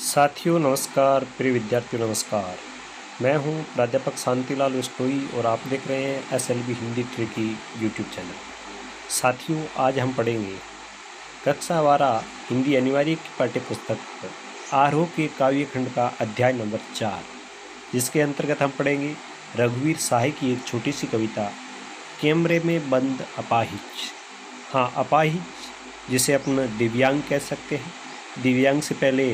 साथियों नमस्कार, प्रिय विद्यार्थियों नमस्कार। मैं हूं प्राध्यापक शांतिलाल उस्तोई और आप देख रहे हैं SLB Hindi tricky YouTube channel. साथियों आज हम पढ़ेंगे कक्षा 12 हिंदी अनिवार्य की पाठ्यपुस्तक आरोह के काव्यखंड का अध्याय नंबर 4, जिसके अंतर्गत हम पढ़ेंगे रघुवीर साहे की एक छोटी सी कविता कैमरे में बंद अपाहिज। हाँ, अपाहिज जिसे अपन दिव्यांग कह सकते हैं। दिव्यांग से पहले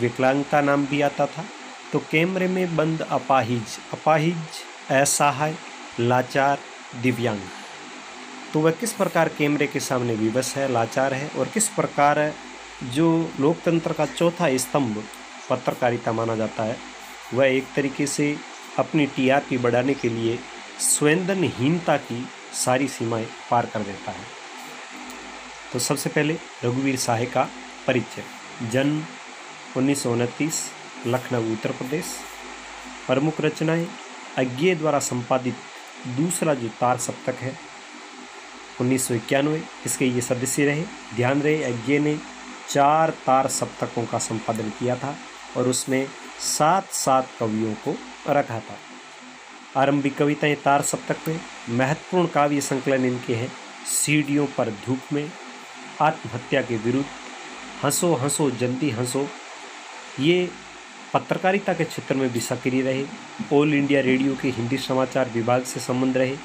विकलांगता नाम भी आता था। तो कैमरे में बंद अपाहिज, अपाहिज असहाय, लाचार, दिव्यांग। तो वह किस प्रकार कैमरे के सामने विवश है, लाचार है, और किस प्रकार जो लोकतंत्र का चौथा स्तंभ पत्रकारिता माना जाता है, वह एक तरीके से अपनी TRP बढ़ाने के लिए संवेदनहीनता की सारी सीमाएं पार कर देता है। तो सबसे पहले रघुवीर साहे का परिचय। जन्म 1929, लखनऊ उत्तर प्रदेश। प्रमुख रचनाएं अज्ञे द्वारा संपादित दूसरा जो तार सप्तक है 1991, इसके ये सदस्य रहे। ध्यान रहे अज्ञे ने 4 तार सप्तकों का संपादन किया था और उसमें 7 कवियों को रखा था। आरंभिक कविताएं तार सप्तक में। महत्वपूर्ण काव्य संकलन इनके हैं सीढ़ियों पर धूप में, आत्महत्या के विरुद्ध, हंसो हंसो जल्दी हंसो। ये पत्रकारिता के क्षेत्र में भी सक्रिय रहे। ऑल इंडिया रेडियो के हिंदी समाचार विभाग से संबंध रहे।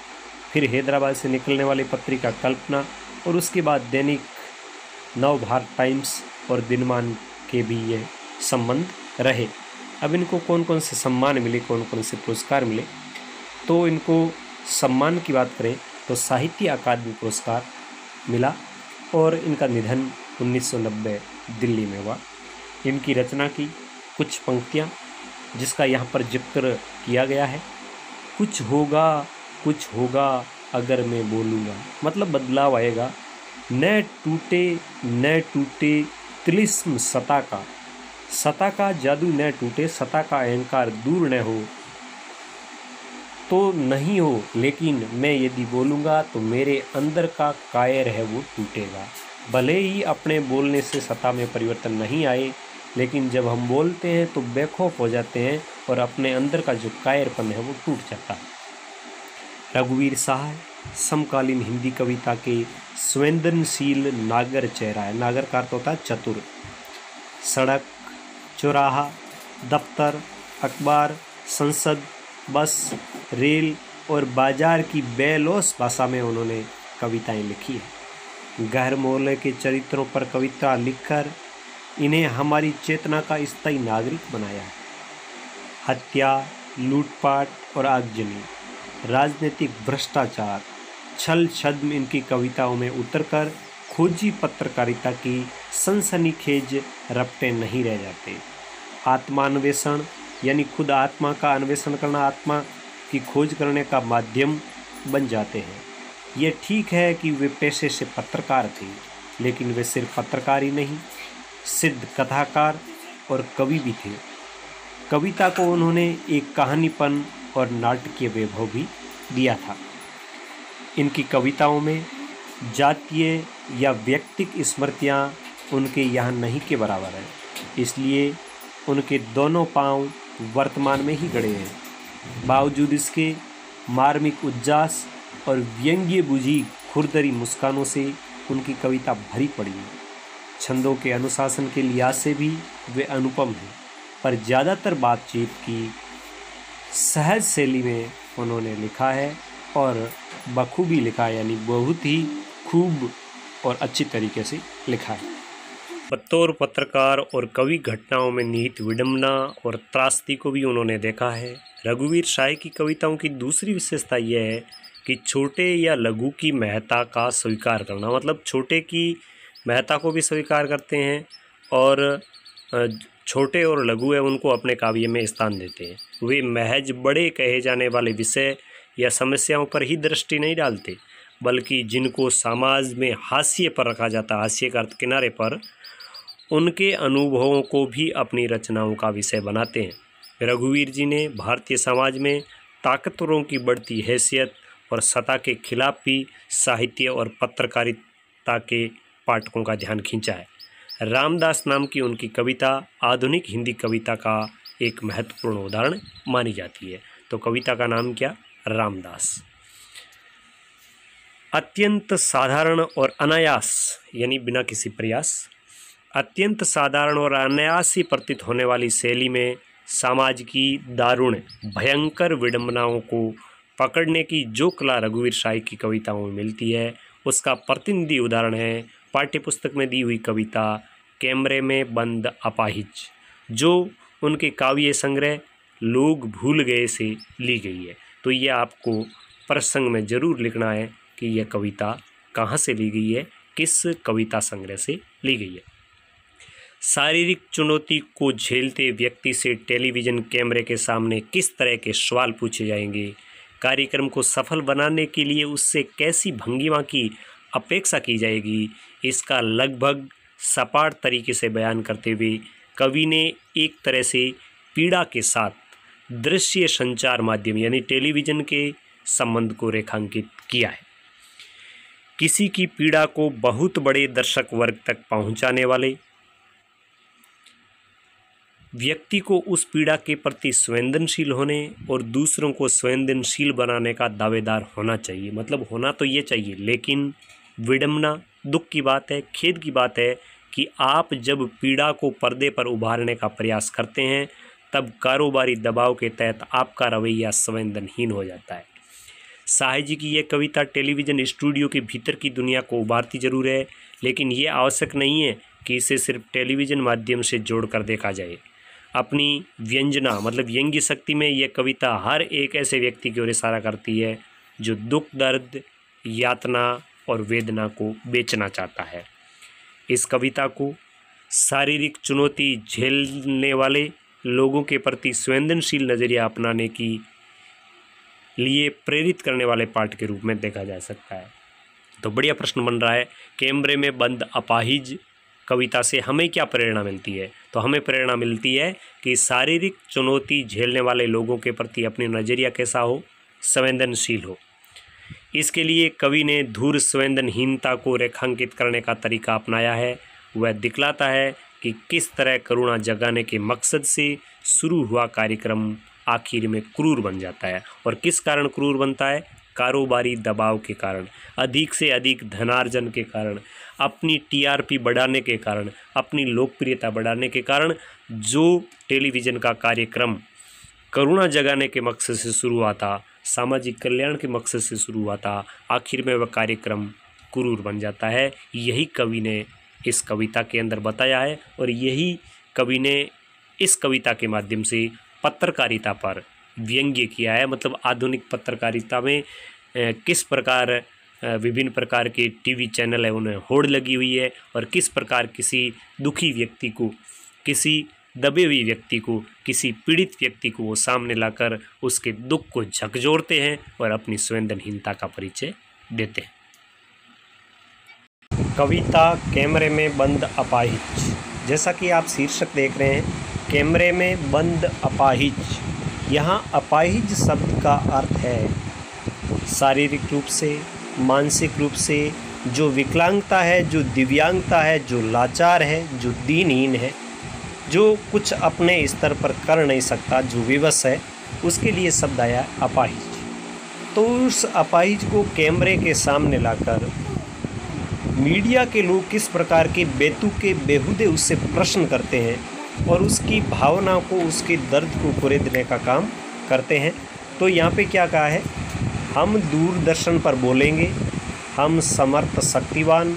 फिर हैदराबाद से निकलने वाली पत्रिका कल्पना और उसके बाद दैनिक नवभारत टाइम्स और दिनमान के भी ये संबंध रहे। अब इनको कौन कौन से सम्मान मिले, कौन कौन से पुरस्कार मिले, तो इनको सम्मान की बात करें तो साहित्य अकादमी पुरस्कार मिला और इनका निधन 1990 दिल्ली में हुआ। इनकी रचना की कुछ पंक्तियाँ जिसका यहाँ पर जिक्र किया गया है। कुछ होगा अगर मैं बोलूँगा, मतलब बदलाव आएगा। न टूटे तिलिस्म सता का जादू न टूटे, सता का अहंकार दूर न हो तो नहीं हो, लेकिन मैं यदि बोलूँगा तो मेरे अंदर का कायर है वो टूटेगा। भले ही अपने बोलने से सत्ता में परिवर्तन नहीं आए, लेकिन जब हम बोलते हैं तो बेखौफ हो जाते हैं और अपने अंदर का जो कायरपन है वो टूट जाता है। रघुवीर साहे समकालीन हिंदी कविता के संवेदनशील नागर चेहरा है। नागर का अर्थ होता है चतुर। सड़क, चौराहा, दफ्तर, अखबार, संसद, बस, रेल और बाजार की बेलौस भाषा में उन्होंने कविताएं लिखी है। गहर मोहल्ले के चरित्रों पर कविता लिखकर इन्हें हमारी चेतना का स्थायी नागरिक बनाया है। हत्या, लूटपाट और आगजनी, राजनीतिक भ्रष्टाचार, छल छद्म इनकी कविताओं में उतरकर खोजी पत्रकारिता की सनसनीखेज रपटे नहीं रह जाते। आत्मान्वेषण यानी खुद आत्मा का अन्वेषण करना, आत्मा की खोज करने का माध्यम बन जाते हैं। ये ठीक है कि वे पेशे से पत्रकार थे, लेकिन वे सिर्फ पत्रकार ही नहीं, सिद्ध कथाकार और कवि भी थे। कविता को उन्होंने एक कहानीपन और नाटकीय वैभव भी दिया था। इनकी कविताओं में जातीय या व्यक्तिक स्मृतियाँ उनके यहाँ नहीं के बराबर है, इसलिए उनके दोनों पांव वर्तमान में ही गड़े हैं। बावजूद इसके मार्मिक उज्जास और व्यंग्य बुझी खुरदरी मुस्कानों से उनकी कविता भरी पड़ी है। छंदों के अनुशासन के लिहाज से भी वे अनुपम हैं, पर ज़्यादातर बातचीत की सहज शैली में उन्होंने लिखा है और बखूबी लिखा है, यानी बहुत ही खूब और अच्छी तरीके से लिखा है। बतौर पत्रकार और कवि घटनाओं में निहित विडंबना और त्रासदी को भी उन्होंने देखा है। रघुवीर साहे की कविताओं की दूसरी विशेषता यह है कि छोटे या लघु की महत्ता का स्वीकार करना, मतलब छोटे की महत्ता को भी स्वीकार करते हैं और छोटे और लघु है उनको अपने काव्य में स्थान देते हैं। वे महज बड़े कहे जाने वाले विषय या समस्याओं पर ही दृष्टि नहीं डालते, बल्कि जिनको समाज में हास्य पर रखा जाता है, हास्य का अर्थ किनारे पर, उनके अनुभवों को भी अपनी रचनाओं का विषय बनाते हैं। रघुवीर जी ने भारतीय समाज में ताकतवरों की बढ़ती हैसियत और सत्ता के खिलाफ भी साहित्य और पत्रकारिता के पाठकों का ध्यान खींचा है। रामदास नाम की उनकी कविता आधुनिक हिंदी कविता का एक महत्वपूर्ण उदाहरण मानी जाती है। तो कविता का नाम क्या? रामदास। अत्यंत साधारण और अनायास यानी बिना किसी प्रयास, अत्यंत साधारण और अनायास ही प्रतीत होने वाली शैली में समाज की दारुण भयंकर विडंबनाओं को पकड़ने की जो कला रघुवीर शाही की कविताओं में मिलती है, उसका प्रतिनिधि उदाहरण है पाठ्यपुस्तक में दी हुई कविता कैमरे में बंद अपाहिज, जो उनके काव्य संग्रह लोग भूल गए से ली गई है। तो ये आपको प्रसंग में जरूर लिखना है कि यह कविता कहाँ से ली गई है, किस कविता संग्रह से ली गई है। शारीरिक चुनौती को झेलते व्यक्ति से टेलीविज़न कैमरे के सामने किस तरह के सवाल पूछे जाएंगे, कार्यक्रम को सफल बनाने के लिए उससे कैसी भंगिमा की अपेक्षा की जाएगी, इसका लगभग सपाट तरीके से बयान करते हुए कवि ने एक तरह से पीड़ा के साथ दृश्य संचार माध्यम यानी टेलीविज़न के संबंध को रेखांकित किया है। किसी की पीड़ा को बहुत बड़े दर्शक वर्ग तक पहुंचाने वाले व्यक्ति को उस पीड़ा के प्रति संवेदनशील होने और दूसरों को संवेदनशील बनाने का दावेदार होना चाहिए। मतलब होना तो ये चाहिए, लेकिन विडंबना दुख की बात है, खेद की बात है कि आप जब पीड़ा को पर्दे पर उभारने का प्रयास करते हैं तब कारोबारी दबाव के तहत आपका रवैया संवेदनहीन हो जाता है। शाही जी की यह कविता टेलीविज़न स्टूडियो के भीतर की दुनिया को उभारती जरूर है, लेकिन ये आवश्यक नहीं है कि इसे सिर्फ टेलीविज़न माध्यम से जोड़कर देखा जाए। अपनी व्यंजना मतलब व्यंग्य शक्ति में यह कविता हर एक ऐसे व्यक्ति की ओर इशारा करती है जो दुख, दर्द, यातना और वेदना को बेचना चाहता है। इस कविता को शारीरिक चुनौती झेलने वाले लोगों के प्रति संवेदनशील नज़रिया अपनाने की लिए प्रेरित करने वाले पाठ के रूप में देखा जा सकता है। तो बढ़िया प्रश्न बन रहा है, कैमरे में बंद अपाहिज कविता से हमें क्या प्रेरणा मिलती है? तो हमें प्रेरणा मिलती है कि शारीरिक चुनौती झेलने वाले लोगों के प्रति अपनी नज़रिया कैसा हो, संवेदनशील हो। इसके लिए कवि ने धूर संवेदनहीनता को रेखांकित करने का तरीका अपनाया है। वह दिखलाता है कि किस तरह करुणा जगाने के मकसद से शुरू हुआ कार्यक्रम आखिर में क्रूर बन जाता है। और किस कारण क्रूर बनता है? कारोबारी दबाव के कारण, अधिक से अधिक धनार्जन के कारण, अपनी टीआरपी बढ़ाने के कारण, अपनी लोकप्रियता बढ़ाने के कारण जो टेलीविज़न का कार्यक्रम करुणा जगाने के मकसद से शुरू हुआ था, सामाजिक कल्याण के मकसद से शुरू हुआ था, आखिर में वह कार्यक्रम क्रूर बन जाता है। यही कवि ने इस कविता के अंदर बताया है और यही कवि ने इस कविता के माध्यम से पत्रकारिता पर व्यंग्य किया है। मतलब आधुनिक पत्रकारिता में किस प्रकार विभिन्न प्रकार के टीवी चैनल है उन्हें होड़ लगी हुई है और किस प्रकार किसी दुखी व्यक्ति को, किसी दबे हुए व्यक्ति को, किसी पीड़ित व्यक्ति को वो सामने लाकर उसके दुख को झकझोरते हैं और अपनी संवेदनहीनता का परिचय देते हैं। कविता कैमरे में बंद अपाहिज, जैसा कि आप शीर्षक देख रहे हैं, कैमरे में बंद अपाहिज। यहाँ अपाहिज शब्द का अर्थ है शारीरिक रूप से, मानसिक रूप से जो विकलांगता है, जो दिव्यांगता है, जो लाचार है, जो दीनहीन है, जो कुछ अपने स्तर पर कर नहीं सकता, जो विवश है, उसके लिए शब्द आया अपाहिज। तो उस अपाहिज को कैमरे के सामने लाकर मीडिया के लोग किस प्रकार के बेतुके बेहुदे उससे प्रश्न करते हैं और उसकी भावना को, उसके दर्द को कुरेदने का काम करते हैं। तो यहाँ पे क्या कहा है, हम दूरदर्शन पर बोलेंगे, हम समर्थ शक्तिवान,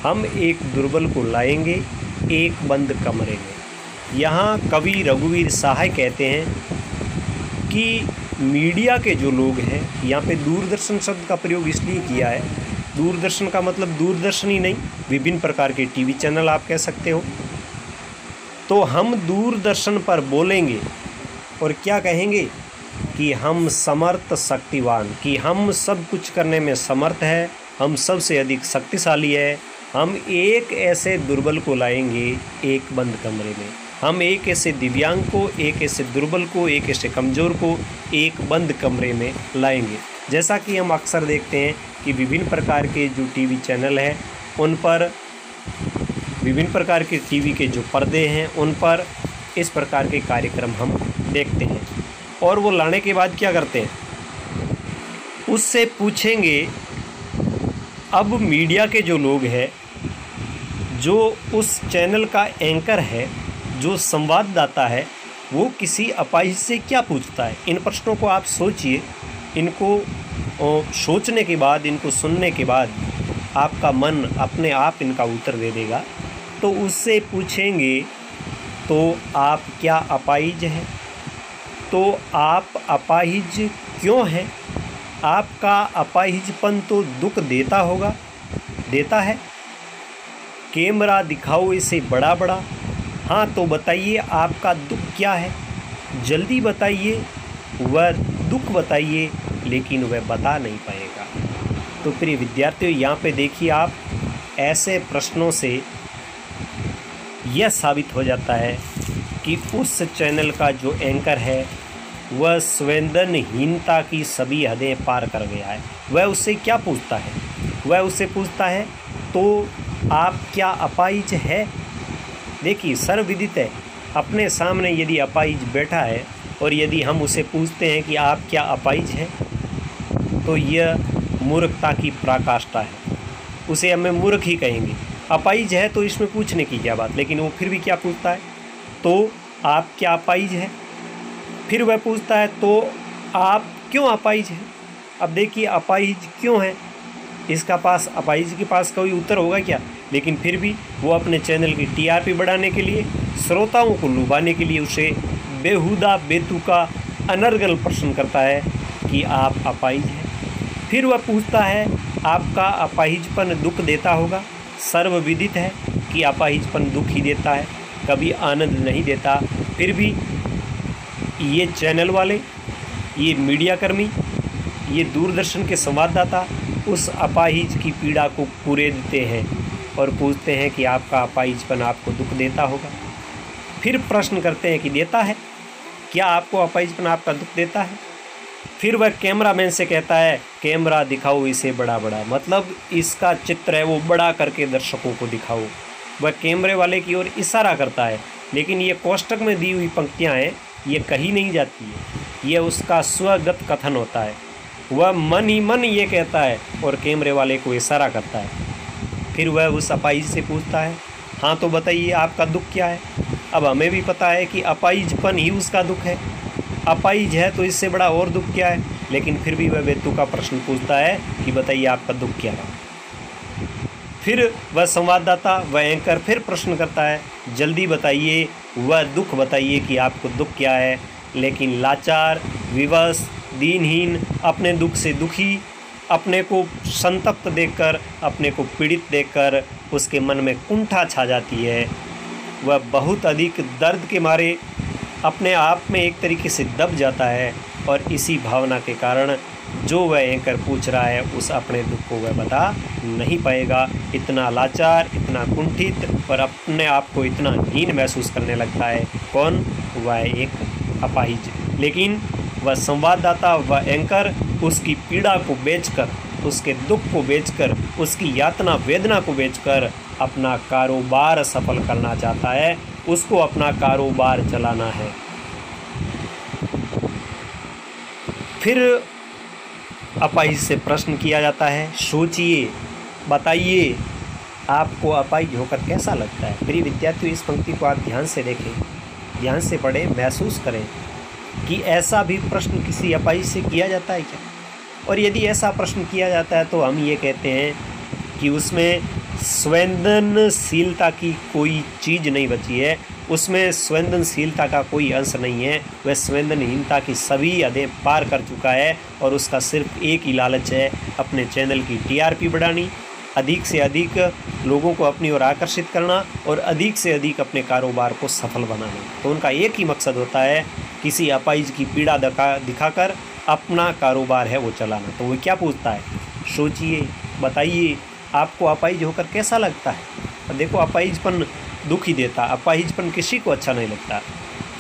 हम एक दुर्बल को लाएंगे एक बंद कमरे में। यहाँ कवि रघुवीर शाही कहते हैं कि मीडिया के जो लोग हैं, यहाँ पे दूरदर्शन शब्द का प्रयोग इसलिए किया है, दूरदर्शन का मतलब दूरदर्शन ही नहीं, विभिन्न प्रकार के टीवी चैनल आप कह सकते हो। तो हम दूरदर्शन पर बोलेंगे और क्या कहेंगे कि हम समर्थ शक्तिवान, कि हम सब कुछ करने में समर्थ है, हम सबसे अधिक शक्तिशाली है, हम एक ऐसे दुर्बल को लाएंगे एक बंद कमरे में, हम एक ऐसे दिव्यांग को, एक ऐसे दुर्बल को, एक ऐसे कमज़ोर को एक बंद कमरे में लाएंगे। जैसा कि हम अक्सर देखते हैं कि विभिन्न प्रकार के जो टीवी चैनल हैं उन पर, विभिन्न प्रकार के टीवी के जो पर्दे हैं उन पर इस प्रकार के कार्यक्रम हम देखते हैं। और वो लाने के बाद क्या करते हैं, उससे पूछेंगे। अब मीडिया के जो लोग हैं, जो उस चैनल का एंकर है, जो संवाददाता है, वो किसी अपाहिज से क्या पूछता है। इन प्रश्नों को आप सोचिए। इनको सोचने के बाद, इनको सुनने के बाद आपका मन अपने आप इनका उत्तर दे देगा। तो उससे पूछेंगे, तो आप क्या अपाहिज हैं? तो आप अपाहिज क्यों हैं? आपका अपाहिजपन तो दुख देता होगा, देता है। कैमरा दिखाओ इसे बड़ा बड़ा। हाँ, तो बताइए आपका दुख क्या है? जल्दी बताइए, वह दुख बताइए, लेकिन वह बता नहीं पाएगा। तो प्रिय विद्यार्थियों, यहाँ पे देखिए आप, ऐसे प्रश्नों से यह साबित हो जाता है कि उस चैनल का जो एंकर है वह संवेदनहीनता की सभी हदें पार कर गया है। वह उससे क्या पूछता है? वह उससे पूछता है, तो आप क्या अपाहिज है? देखिए, सर्वविदित है, अपने सामने यदि अपाहिज बैठा है और यदि हम उसे पूछते हैं कि आप क्या अपाहिज हैं, तो यह मूर्खता की पराकाष्ठा है। उसे हमें मूर्ख ही कहेंगे। अपाहिज है तो इसमें पूछने की क्या बात, लेकिन वो फिर भी क्या पूछता है, तो आप क्या अपाहिज हैं? फिर वह पूछता है, तो आप क्यों अपाहिज हैं? अब देखिए, अपाहिज क्यों है, इसका पास, अपाहिज के पास कोई उत्तर होगा क्या? लेकिन फिर भी वो अपने चैनल की टीआरपी बढ़ाने के लिए, श्रोताओं को लुभाने के लिए उसे बेहुदा बेतुका अनर्गल प्रश्न करता है कि आप अपाहिज हैं। फिर वह पूछता है, आपका अपाहिजपन दुख देता होगा। सर्वविदित है कि अपाहिजपन दुख ही देता है, कभी आनंद नहीं देता। फिर भी ये चैनल वाले, ये मीडियाकर्मी, ये दूरदर्शन के संवाददाता उस अपाहिज की पीड़ा को कुरेदते हैं और पूछते हैं कि आपका अपाहिजपन आपको दुख देता होगा। फिर प्रश्न करते हैं कि देता है क्या? आपको अपाहिजपन आपका दुख देता है? फिर वह कैमरामैन से कहता है, कैमरा दिखाओ इसे बड़ा बड़ा, मतलब इसका चित्र है वो बड़ा करके दर्शकों को दिखाओ। वह कैमरे वाले की ओर इशारा करता है, लेकिन ये कोष्टक में दी हुई पंक्तियाँ हैं, ये कही नहीं जाती है, ये उसका स्वगत कथन होता है। वह मन ही मन ये कहता है और कैमरे वाले को इशारा करता है। फिर वह उस अपाहिज से पूछता है, हाँ तो बताइए आपका दुख क्या है? अब हमें भी पता है कि अपाहिजपन ही उसका दुख है, अपाहिज है तो इससे बड़ा और दुख क्या है, लेकिन फिर भी वह बेतुका प्रश्न पूछता है कि बताइए आपका दुख क्या है। फिर वह संवाददाता, वह एंकर फिर प्रश्न करता है, जल्दी बताइए, वह दुख बताइए कि आपको दुख क्या है। लेकिन लाचार, विवश, दीनहीन, अपने दुख से दुखी, अपने को संतप्त देखकर, अपने को पीड़ित देखकर उसके मन में कुंठा छा जाती है। वह बहुत अधिक दर्द के मारे अपने आप में एक तरीके से दब जाता है और इसी भावना के कारण जो वह एंकर पूछ रहा है उस अपने दुख को वह बता नहीं पाएगा। इतना लाचार, इतना कुंठित और अपने आप को इतना हीन महसूस करने लगता है। कौन? वह एक अपाहिज। लेकिन वह संवाददाता, वह एंकर उसकी पीड़ा को बेचकर, उसके दुख को बेचकर, उसकी यातना वेदना को बेचकर अपना कारोबार सफल करना चाहता है। उसको अपना कारोबार चलाना है। फिर अपाहिज से प्रश्न किया जाता है, सोचिए, बताइए आपको अपाहिज होकर कैसा लगता है। प्रिय विद्यार्थियों, इस पंक्ति को आप ध्यान से देखें, ध्यान से पढ़ें, महसूस करें कि ऐसा भी प्रश्न किसी अपाहिज से किया जाता है क्या? और यदि ऐसा प्रश्न किया जाता है तो हम ये कहते हैं कि उसमें संवेदनशीलता की कोई चीज़ नहीं बची है, उसमें संवेदनशीलता का कोई अंश नहीं है। वह संवेदनहीनता की सभी हदें पार कर चुका है और उसका सिर्फ एक ही लालच है, अपने चैनल की टीआरपी बढ़ानी, अधिक से अधिक लोगों को अपनी ओर आकर्षित करना और अधिक से अधिक अपने कारोबार को सफल बनाना। तो उनका एक ही मकसद होता है, किसी अपाहिज की पीड़ा दिखाकर अपना कारोबार है वो चलाना। तो वो क्या पूछता है, सोचिए, बताइए आपको अपाहिज होकर कैसा लगता है। और देखो, अपाहिजपन दुख ही देता। अपाहिजपन किसी को अच्छा नहीं लगता।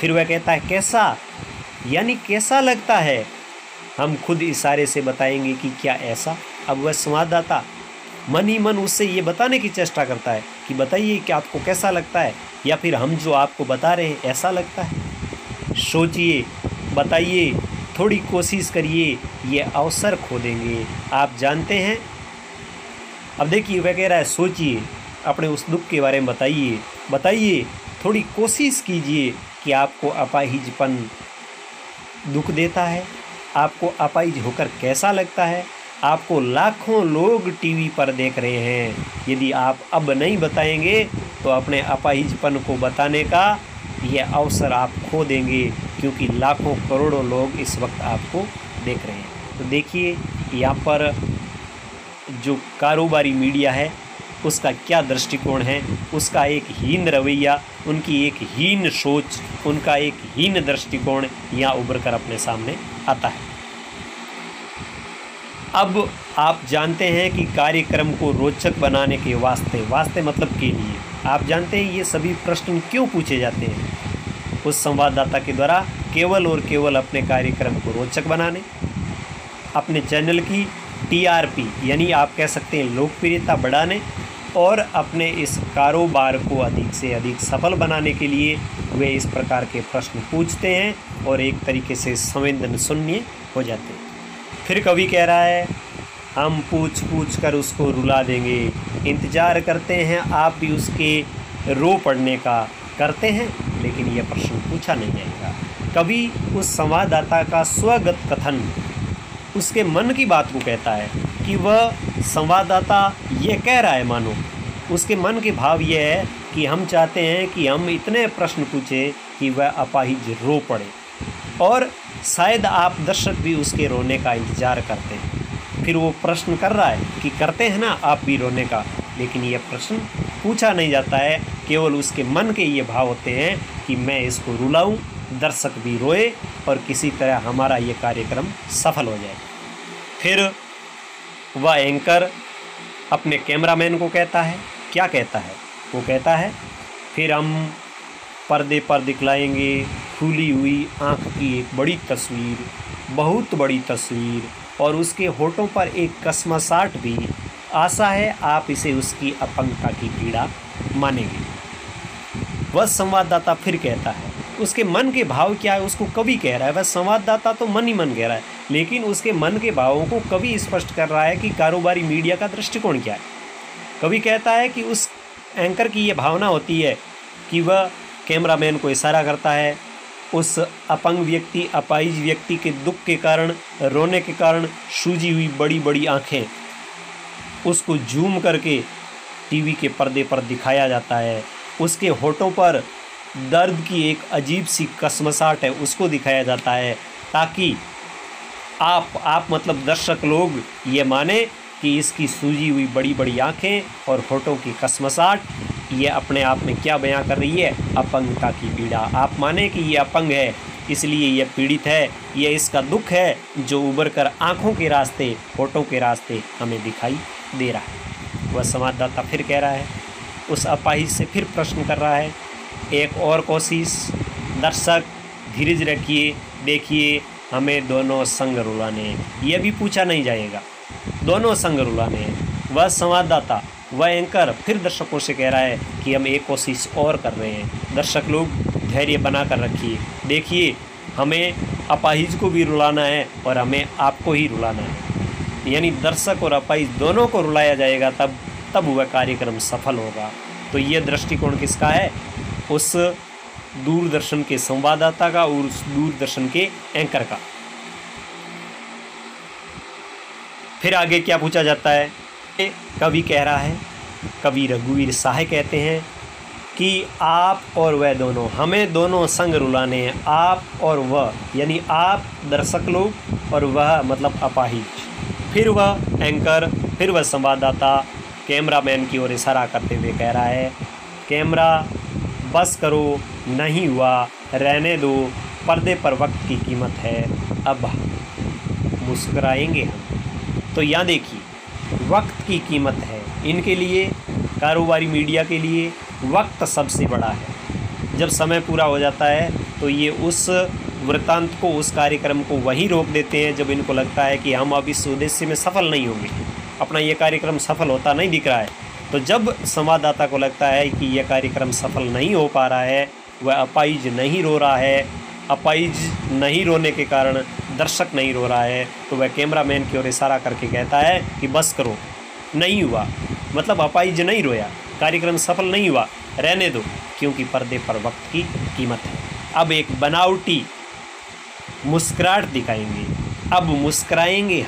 फिर वह कहता है कैसा, यानी कैसा लगता है, हम खुद इशारे से बताएंगे कि क्या ऐसा। अब वह संवाददाता मन ही मन उससे ये बताने की चेष्टा करता है कि बताइए कि आपको कैसा लगता है, या फिर हम जो आपको बता रहे हैं ऐसा लगता है। सोचिए, बताइए, थोड़ी कोशिश करिए, ये अवसर खो देंगे, आप जानते हैं। अब देखिए वह कह रहा है सोचिए, अपने उस दुख के बारे में बताइए, बताइए, थोड़ी कोशिश कीजिए कि आपको अपाहिजपन दुख देता है, आपको अपाहिज होकर कैसा लगता है। आपको लाखों लोग टीवी पर देख रहे हैं, यदि आप अब नहीं बताएंगे तो अपने अपाहिजपन को बताने का यह अवसर आप खो देंगे, क्योंकि लाखों करोड़ों लोग इस वक्त आपको देख रहे हैं। तो देखिए यहाँ पर जो कारोबारी मीडिया है उसका क्या दृष्टिकोण है, उसका एक हीन रवैया, उनकी एक हीन सोच, उनका एक हीन दृष्टिकोण यहाँ उभर कर अपने सामने आता है। अब आप जानते हैं कि कार्यक्रम को रोचक बनाने के वास्ते मतलब के लिए आप जानते हैं ये सभी प्रश्न क्यों पूछे जाते हैं उस संवाददाता के द्वारा, केवल और केवल अपने कार्यक्रम को रोचक बनाने, अपने चैनल की टीआरपी यानी आप कह सकते हैं लोकप्रियता बढ़ाने, और अपने इस कारोबार को अधिक से अधिक सफल बनाने के लिए वे इस प्रकार के प्रश्न पूछते हैं और एक तरीके से संवेदन शून्य हो जाते हैं। फिर कवि कह रहा है हम पूछ पूछ कर उसको रुला देंगे, इंतज़ार करते हैं आप भी उसके रो पड़ने का, करते हैं लेकिन यह प्रश्न पूछा नहीं जाएगा। कवि उस संवाददाता का स्वगत कथन, उसके मन की बात को कहता है कि वह संवाददाता ये कह रहा है, मानो उसके मन के भाव ये है कि हम चाहते हैं कि हम इतने प्रश्न पूछें कि वह अपाहिज रो पड़े, और शायद आप दर्शक भी उसके रोने का इंतज़ार करते हैं। फिर वो प्रश्न कर रहा है कि करते हैं ना आप भी रोने का, लेकिन ये प्रश्न पूछा नहीं जाता है, केवल उसके मन के ये भाव होते हैं कि मैं इसको रुलाऊं, दर्शक भी रोए और किसी तरह हमारा ये कार्यक्रम सफल हो जाए। फिर वह एंकर अपने कैमरामैन को कहता है, क्या कहता है, वो कहता है फिर हम पर्दे पर दिखलाएंगे फूली हुई आँख की एक बड़ी तस्वीर, बहुत बड़ी तस्वीर, और उसके होठों पर एक कसमसाहट भी। आशा है आप इसे उसकी अपंगता की पीड़ा मानेंगे। वह संवाददाता फिर कहता है, उसके मन के भाव क्या है उसको कवि कह रहा है, वह संवाददाता तो मन ही मन कह रहा है, लेकिन उसके मन के भावों को कवि स्पष्ट कर रहा है कि कारोबारी मीडिया का दृष्टिकोण क्या है। कवि कहता है कि उस एंकर की ये भावना होती है कि वह कैमरामैन को इशारा करता है, उस अपंग व्यक्ति, अपाहिज व्यक्ति के दुख के कारण, रोने के कारण सूजी हुई बड़ी बड़ी आँखें, उसको जूम करके टीवी के पर्दे पर दिखाया जाता है। उसके होठों पर दर्द की एक अजीब सी कसमसाहट है, उसको दिखाया जाता है, ताकि आप मतलब दर्शक लोग ये माने कि इसकी सूजी हुई बड़ी बड़ी आँखें और होठों की कसमसाहट ये अपने आप में क्या बयां कर रही है, अपंगता की पीड़ा। आप माने कि ये अपंग है, इसलिए ये पीड़ित है, ये इसका दुख है जो उभर कर आँखों के रास्ते, होठों के रास्ते हमें दिखाई दे रहा है। वह संवाददाता फिर कह रहा है, उस अपाहिज से फिर प्रश्न कर रहा है, एक और कोशिश, दर्शक धीरज रखिए, देखिए हमें दोनों संग रुलाने, ये भी पूछा नहीं जाएगा, दोनों संग रुलाने। वह संवाददाता, वह एंकर फिर दर्शकों से कह रहा है कि हम एक कोशिश और कर रहे हैं, दर्शक लोग धैर्य बना कर रखिए, देखिए हमें अपाहिज को भी रुलाना है और हमें आपको ही रुलाना है, यानी दर्शक और अपाहिज दोनों को रुलाया जाएगा, तब वह कार्यक्रम सफल होगा। तो ये दृष्टिकोण किसका है, उस दूरदर्शन के संवाददाता का और उस दूरदर्शन के एंकर का। फिर आगे क्या पूछा जाता है, कवि कह रहा है, कवि रघुवीर साहे कहते हैं कि आप और वह दोनों, हमें दोनों संग रुलाने हैं, आप और वह, यानी आप दर्शक लोग और वह मतलब अपाहिज। फिर वह एंकर, फिर वह संवाददाता कैमरामैन की ओर इशारा करते हुए कह रहा है, कैमरा बस करो, नहीं हुआ, रहने दो, पर्दे पर वक्त की कीमत है, अब मुस्कुराएंगे हम। तो यहाँ देखिए वक्त की कीमत है इनके लिए, कारोबारी मीडिया के लिए वक्त सबसे बड़ा है। जब समय पूरा हो जाता है तो ये उस वृत्तांत को, उस कार्यक्रम को वहीं रोक देते हैं जब इनको लगता है कि हम अब इस उद्देश्य में सफल नहीं होंगे, अपना ये कार्यक्रम सफल होता नहीं दिख रहा है। तो जब संवाददाता को लगता है कि यह कार्यक्रम सफल नहीं हो पा रहा है, वह अपाहिज नहीं रो रहा है, अपाहिज नहीं रोने के कारण दर्शक नहीं रो रहा है, तो वह कैमरामैन की ओर इशारा करके कहता है कि बस करो, नहीं हुआ, मतलब अपाहिज नहीं रोया, कार्यक्रम सफल नहीं हुआ, रहने दो, क्योंकि पर्दे पर वक्त की कीमत है। अब एक बनावटी मुस्कुराहट दिखाएंगे, अब मुस्कुराएंगे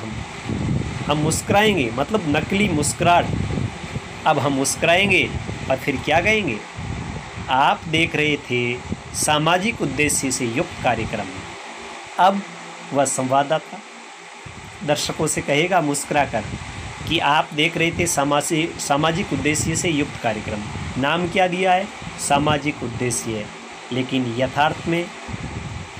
हम मुस्कुराएंगे, मतलब नकली मुस्कुराहट। अब हम मुस्कुराएंगे और फिर क्या कहेंगे? आप देख रहे थे सामाजिक उद्देश्य से युक्त कार्यक्रम। अब वह संवाददाता दर्शकों से कहेगा मुस्कुराकर कि आप देख रहे थे सामाजिक उद्देश्य से युक्त कार्यक्रम। नाम क्या दिया है? सामाजिक उद्देश्य, लेकिन यथार्थ में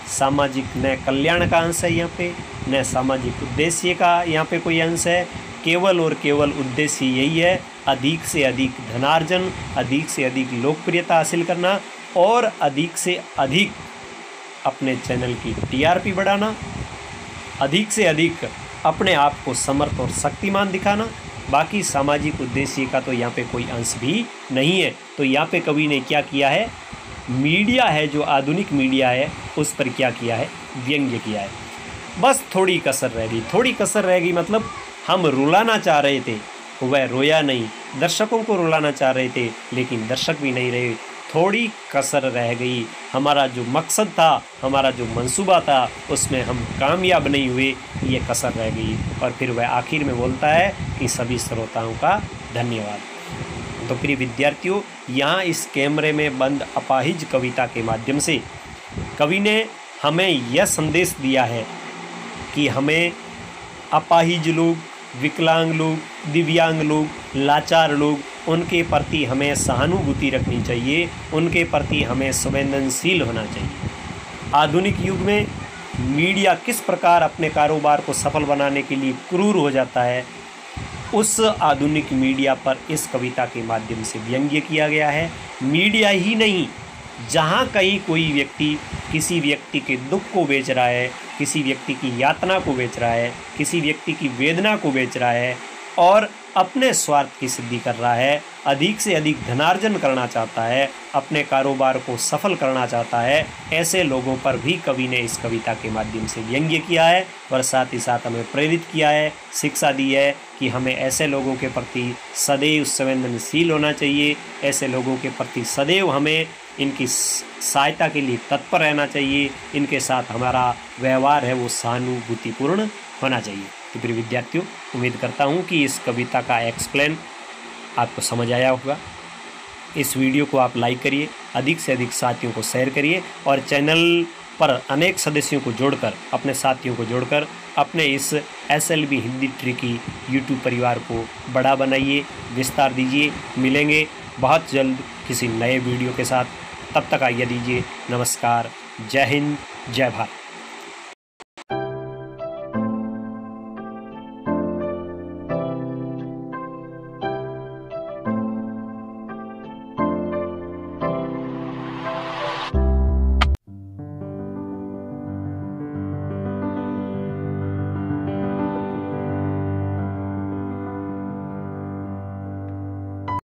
सामाजिक न कल्याण का अंश है यहाँ पे, न सामाजिक उद्देश्य का यहाँ पे कोई अंश है। केवल और केवल उद्देश्य यही है, अधिक से अधिक धनार्जन, अधिक से अधिक लोकप्रियता हासिल करना और अधिक से अधिक अपने चैनल की टीआरपी बढ़ाना, अधिक से अधिक अपने आप को समर्थ और शक्तिमान दिखाना। बाकी सामाजिक उद्देश्य का तो यहाँ पे कोई अंश भी नहीं है। तो यहाँ पे कवि ने क्या किया है? मीडिया है, जो आधुनिक मीडिया है, उस पर क्या किया है? व्यंग्य किया है। बस थोड़ी कसर रह गई, मतलब हम रुलाना चाह रहे थे, वह रोया नहीं, दर्शकों को रुलाना चाह रहे थे, लेकिन दर्शक भी नहीं रहे, थोड़ी कसर रह गई। हमारा जो मकसद था, हमारा जो मंसूबा था, उसमें हम कामयाब नहीं हुए, ये कसर रह गई। और फिर वह आखिर में बोलता है कि सभी श्रोताओं का धन्यवाद। तो प्रिय विद्यार्थियों, यहाँ इस कैमरे में बंद अपाहिज कविता के माध्यम से कवि ने हमें यह संदेश दिया है कि हमें अपाहिज लोग, विकलांग लोग, दिव्यांग लोग, लाचार लोग, उनके प्रति हमें सहानुभूति रखनी चाहिए, उनके प्रति हमें संवेदनशील होना चाहिए। आधुनिक युग में मीडिया किस प्रकार अपने कारोबार को सफल बनाने के लिए क्रूर हो जाता है, उस आधुनिक मीडिया पर इस कविता के माध्यम से व्यंग्य किया गया है। मीडिया ही नहीं, जहाँ कहीं कोई व्यक्ति किसी व्यक्ति के दुख को बेच रहा है, किसी व्यक्ति की यातना को बेच रहा है, किसी व्यक्ति की वेदना को बेच रहा है और अपने स्वार्थ की सिद्धि कर रहा है, अधिक से अधिक धनार्जन करना चाहता है, अपने कारोबार को सफल करना चाहता है, ऐसे लोगों पर भी कवि ने इस कविता के माध्यम से व्यंग्य किया है और साथ ही साथ हमें प्रेरित किया है, शिक्षा दी है कि हमें ऐसे लोगों के प्रति सदैव संवेदनशील होना चाहिए, ऐसे लोगों के प्रति सदैव हमें इनकी सहायता के लिए तत्पर रहना चाहिए, इनके साथ हमारा व्यवहार है वो सहानुभूतिपूर्ण होना चाहिए। तो प्रिय विद्यार्थियों, उम्मीद करता हूँ कि इस कविता का एक्सप्लेन आपको समझ आया होगा। इस वीडियो को आप लाइक करिए, अधिक से अधिक साथियों को शेयर करिए और चैनल पर अनेक सदस्यों को जोड़कर, अपने साथियों को जोड़कर अपने इस SLB हिंदी ट्रिकी यूट्यूब परिवार को बड़ा बनाइए, विस्तार दीजिए। मिलेंगे बहुत जल्द किसी नए वीडियो के साथ, तब तक आइए दीजिए नमस्कार। जय हिंद, जय भारत।